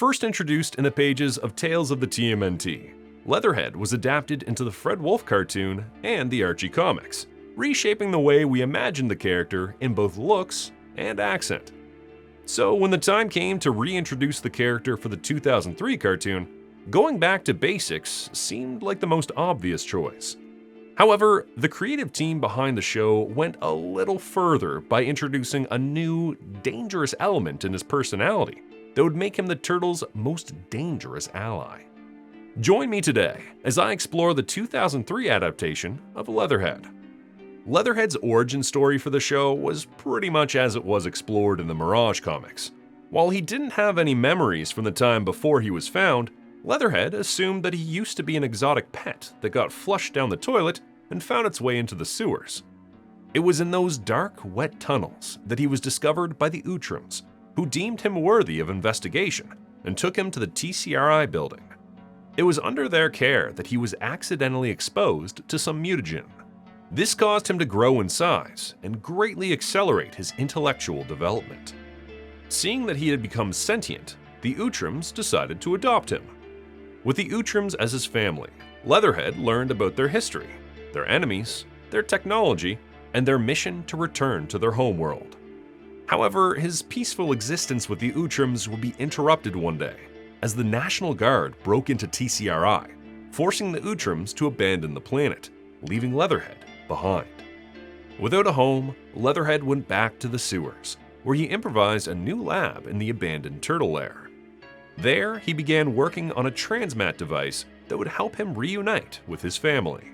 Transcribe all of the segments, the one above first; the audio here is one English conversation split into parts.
First introduced in the pages of Tales of the TMNT, Leatherhead was adapted into the Fred Wolf cartoon and the Archie comics, reshaping the way we imagine the character in both looks and accent. So when the time came to reintroduce the character for the 2003 cartoon, going back to basics seemed like the most obvious choice. However, the creative team behind the show went a little further by introducing a new, dangerous element in his personality that would make him the Turtles' most dangerous ally. Join me today as I explore the 2003 adaptation of Leatherhead. Leatherhead's origin story for the show was pretty much as it was explored in the Mirage comics. While he didn't have any memories from the time before he was found, Leatherhead assumed that he used to be an exotic pet that got flushed down the toilet and found its way into the sewers. It was in those dark, wet tunnels that he was discovered by the Utroms, who deemed him worthy of investigation and took him to the TCRI building. It was under their care that he was accidentally exposed to some mutagen. This caused him to grow in size and greatly accelerate his intellectual development. Seeing that he had become sentient, the Utroms decided to adopt him. With the Utroms as his family, Leatherhead learned about their history, their enemies, their technology, and their mission to return to their homeworld. However, his peaceful existence with the Utroms would be interrupted one day as the National Guard broke into TCRI, forcing the Utroms to abandon the planet, leaving Leatherhead behind. Without a home, Leatherhead went back to the sewers, where he improvised a new lab in the abandoned turtle lair. There, he began working on a transmat device that would help him reunite with his family.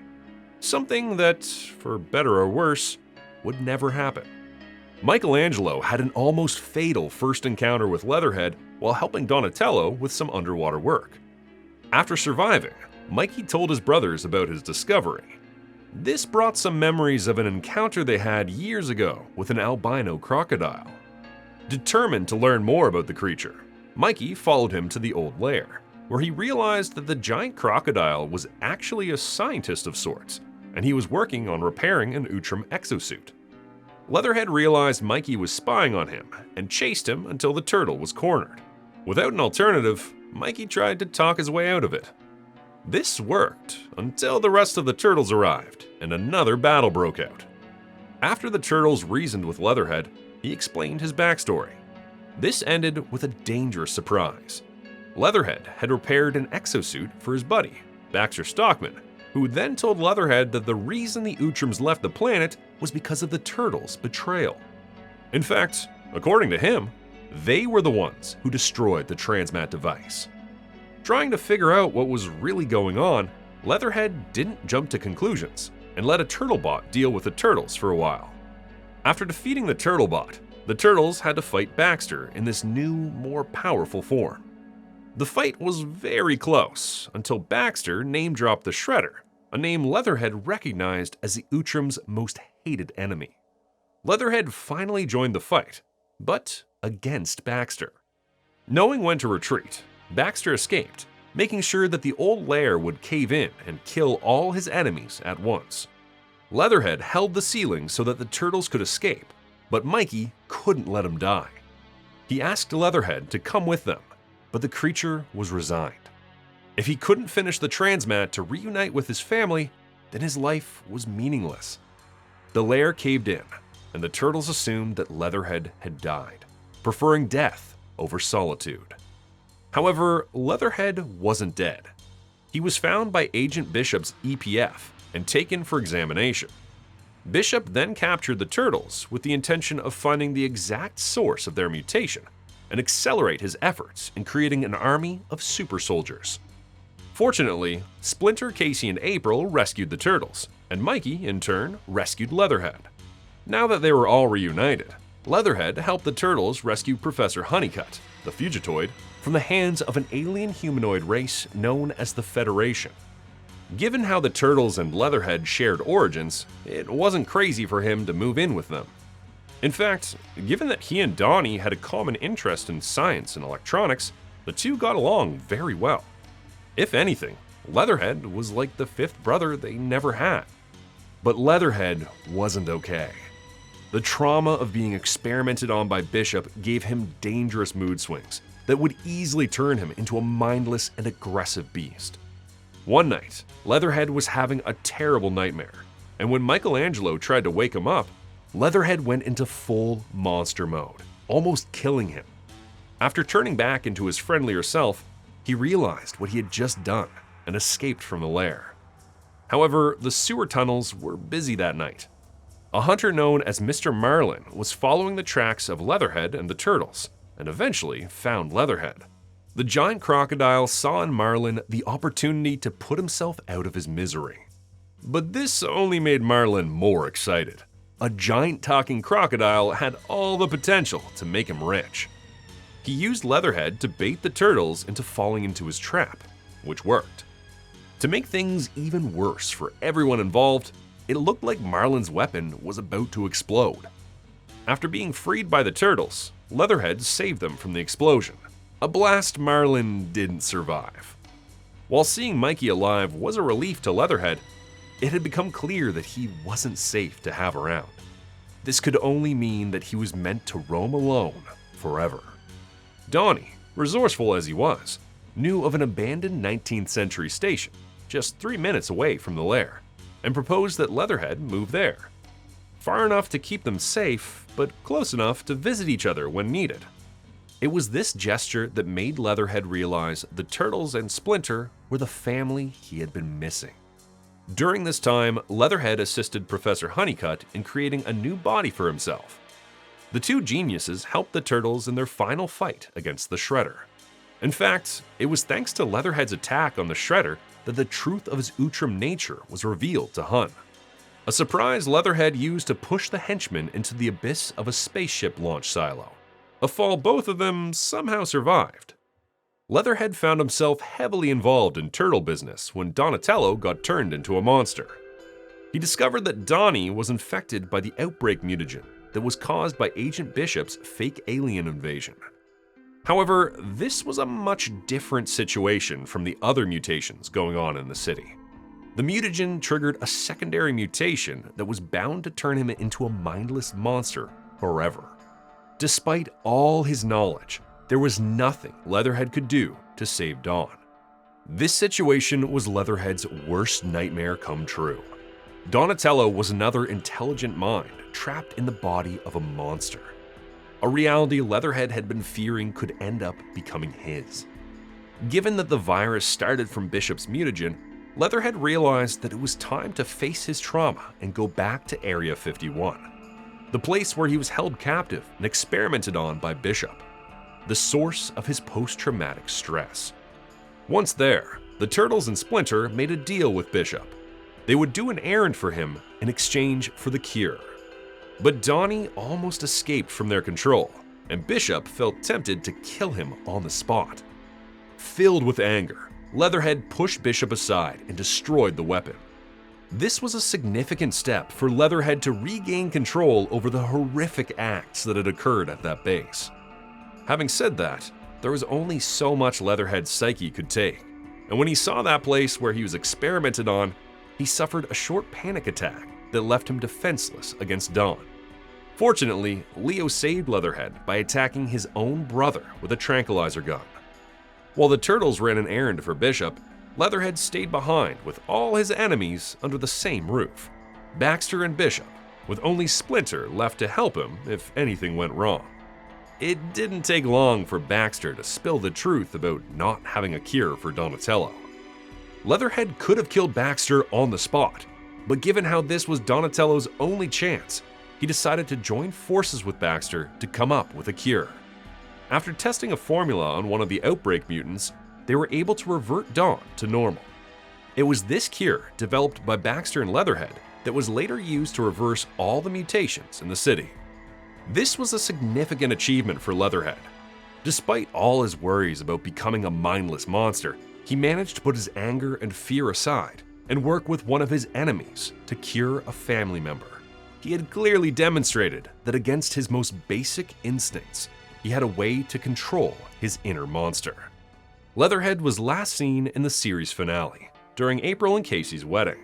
Something that, for better or worse, would never happen. Michelangelo had an almost fatal first encounter with Leatherhead while helping Donatello with some underwater work. After surviving, Mikey told his brothers about his discovery. This brought some memories of an encounter they had years ago with an albino crocodile. Determined to learn more about the creature, Mikey followed him to the old lair, where he realized that the giant crocodile was actually a scientist of sorts, and he was working on repairing an Utrom exosuit. Leatherhead realized Mikey was spying on him and chased him until the turtle was cornered. Without an alternative, Mikey tried to talk his way out of it. This worked until the rest of the turtles arrived and another battle broke out. After the turtles reasoned with Leatherhead, he explained his backstory. This ended with a dangerous surprise. Leatherhead had repaired an exosuit for his buddy, Baxter Stockman, who then told Leatherhead that the reason the Utroms left the planet was because of the turtles' betrayal. In fact, according to him, they were the ones who destroyed the transmat device. Trying to figure out what was really going on, Leatherhead didn't jump to conclusions and let a turtlebot deal with the turtles for a while. After defeating the turtlebot, the turtles had to fight Baxter in this new, more powerful form. The fight was very close until Baxter name-dropped the Shredder, a name Leatherhead recognized as the Utrom's most hated enemy. Leatherhead finally joined the fight, but against Baxter. Knowing when to retreat, Baxter escaped, making sure that the old lair would cave in and kill all his enemies at once. Leatherhead held the ceiling so that the turtles could escape, but Mikey couldn't let him die. He asked Leatherhead to come with them, but the creature was resigned. If he couldn't finish the transmat to reunite with his family, then his life was meaningless. The lair caved in, and the turtles assumed that Leatherhead had died, preferring death over solitude. However, Leatherhead wasn't dead. He was found by Agent Bishop's EPF and taken for examination. Bishop then captured the turtles with the intention of finding the exact source of their mutation and accelerate his efforts in creating an army of super soldiers. Fortunately, Splinter, Casey, and April rescued the turtles, and Mikey, in turn, rescued Leatherhead. Now that they were all reunited, Leatherhead helped the turtles rescue Professor Honeycutt, the Fugitoid, from the hands of an alien humanoid race known as the Federation. Given how the turtles and Leatherhead shared origins, it wasn't crazy for him to move in with them. In fact, given that he and Donnie had a common interest in science and electronics, the two got along very well. If anything, Leatherhead was like the fifth brother they never had. But Leatherhead wasn't okay. The trauma of being experimented on by Bishop gave him dangerous mood swings, that would easily turn him into a mindless and aggressive beast. One night, Leatherhead was having a terrible nightmare, and when Michelangelo tried to wake him up, Leatherhead went into full monster mode, almost killing him. After turning back into his friendlier self, he realized what he had just done and escaped from the lair. However, the sewer tunnels were busy that night. A hunter known as Mr. Marlin was following the tracks of Leatherhead and the turtles, and eventually found Leatherhead. The giant crocodile saw in Marlin the opportunity to put himself out of his misery. But this only made Marlin more excited. A giant talking crocodile had all the potential to make him rich. He used Leatherhead to bait the turtles into falling into his trap, which worked. To make things even worse for everyone involved, it looked like Marlin's weapon was about to explode. After being freed by the turtles, Leatherhead saved them from the explosion, a blast Marlin didn't survive. While seeing Mikey alive was a relief to Leatherhead, it had become clear that he wasn't safe to have around. This could only mean that he was meant to roam alone forever. Donnie, resourceful as he was, knew of an abandoned 19th century station just 3 minutes away from the lair, and proposed that Leatherhead move there. Far enough to keep them safe, but close enough to visit each other when needed. It was this gesture that made Leatherhead realize the Turtles and Splinter were the family he had been missing. During this time, Leatherhead assisted Professor Honeycutt in creating a new body for himself. The two geniuses helped the Turtles in their final fight against the Shredder. In fact, it was thanks to Leatherhead's attack on the Shredder that the truth of his Outram nature was revealed to Hun. A surprise Leatherhead used to push the henchmen into the abyss of a spaceship launch silo, a fall both of them somehow survived. Leatherhead found himself heavily involved in turtle business when Donatello got turned into a monster. He discovered that Donnie was infected by the outbreak mutagen that was caused by Agent Bishop's fake alien invasion. However, this was a much different situation from the other mutations going on in the city. The mutagen triggered a secondary mutation that was bound to turn him into a mindless monster forever. Despite all his knowledge, there was nothing Leatherhead could do to save Dawn. This situation was Leatherhead's worst nightmare come true. Donatello was another intelligent mind trapped in the body of a monster. A reality Leatherhead had been fearing could end up becoming his. Given that the virus started from Bishop's mutagen, Leatherhead realized that it was time to face his trauma and go back to Area 51, the place where he was held captive and experimented on by Bishop, the source of his post-traumatic stress. Once there, the Turtles and Splinter made a deal with Bishop. They would do an errand for him in exchange for the cure. But Donnie almost escaped from their control, and Bishop felt tempted to kill him on the spot. Filled with anger, Leatherhead pushed Bishop aside and destroyed the weapon. This was a significant step for Leatherhead to regain control over the horrific acts that had occurred at that base. Having said that, there was only so much Leatherhead's psyche could take, and when he saw that place where he was experimented on, he suffered a short panic attack that left him defenseless against Dawn. Fortunately, Leo saved Leatherhead by attacking his own brother with a tranquilizer gun. While the Turtles ran an errand for Bishop, Leatherhead stayed behind with all his enemies under the same roof, Baxter and Bishop, with only Splinter left to help him if anything went wrong. It didn't take long for Baxter to spill the truth about not having a cure for Donatello. Leatherhead could have killed Baxter on the spot, but given how this was Donatello's only chance, he decided to join forces with Baxter to come up with a cure. After testing a formula on one of the outbreak mutants, they were able to revert Dawn to normal. It was this cure, developed by Baxter and Leatherhead, that was later used to reverse all the mutations in the city. This was a significant achievement for Leatherhead. Despite all his worries about becoming a mindless monster, he managed to put his anger and fear aside and work with one of his enemies to cure a family member. He had clearly demonstrated that against his most basic instincts, he had a way to control his inner monster. Leatherhead was last seen in the series finale, during April and Casey's wedding.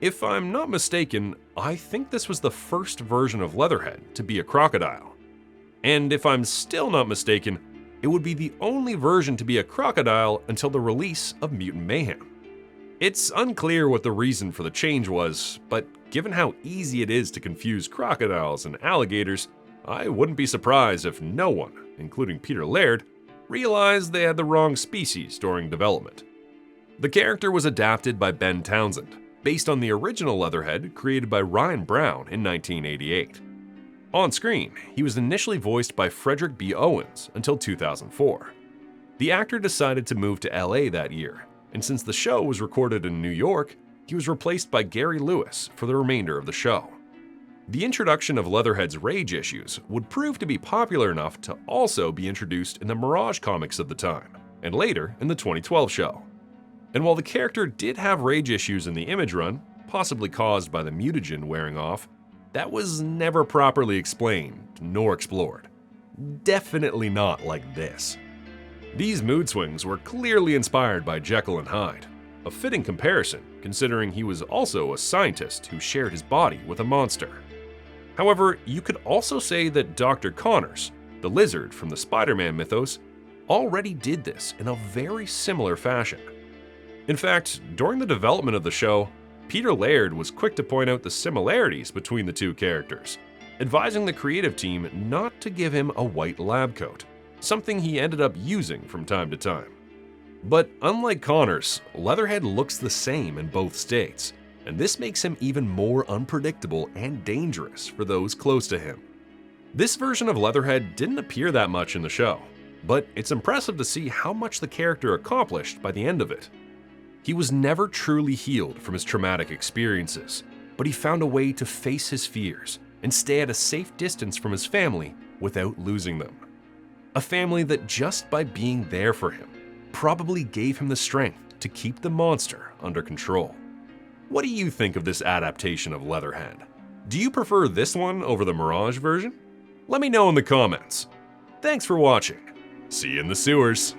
If I'm not mistaken, I think this was the first version of Leatherhead to be a crocodile. And if I'm still not mistaken, it would be the only version to be a crocodile until the release of Mutant Mayhem. It's unclear what the reason for the change was, but given how easy it is to confuse crocodiles and alligators, I wouldn't be surprised if no one, including Peter Laird, realized they had the wrong species during development. The character was adapted by Ben Townsend, based on the original Leatherhead created by Ryan Brown in 1988. On screen, he was initially voiced by Frederick B. Owens until 2004. The actor decided to move to LA that year, and since the show was recorded in New York, he was replaced by Gary Lewis for the remainder of the show. The introduction of Leatherhead's rage issues would prove to be popular enough to also be introduced in the Mirage comics of the time, and later in the 2012 show. And while the character did have rage issues in the Image run, possibly caused by the mutagen wearing off, that was never properly explained nor explored. Definitely not like this. These mood swings were clearly inspired by Jekyll and Hyde, a fitting comparison considering he was also a scientist who shared his body with a monster. However, you could also say that Dr. Connors, the lizard from the Spider-Man mythos, already did this in a very similar fashion. In fact, during the development of the show, Peter Laird was quick to point out the similarities between the two characters, advising the creative team not to give him a white lab coat, something he ended up using from time to time. But unlike Connors, Leatherhead looks the same in both states, and this makes him even more unpredictable and dangerous for those close to him. This version of Leatherhead didn't appear that much in the show, but it's impressive to see how much the character accomplished by the end of it. He was never truly healed from his traumatic experiences, but he found a way to face his fears and stay at a safe distance from his family without losing them. A family that just by being there for him probably gave him the strength to keep the monster under control. What do you think of this adaptation of Leatherhead? Do you prefer this one over the Mirage version? Let me know in the comments. Thanks for watching. See you in the sewers.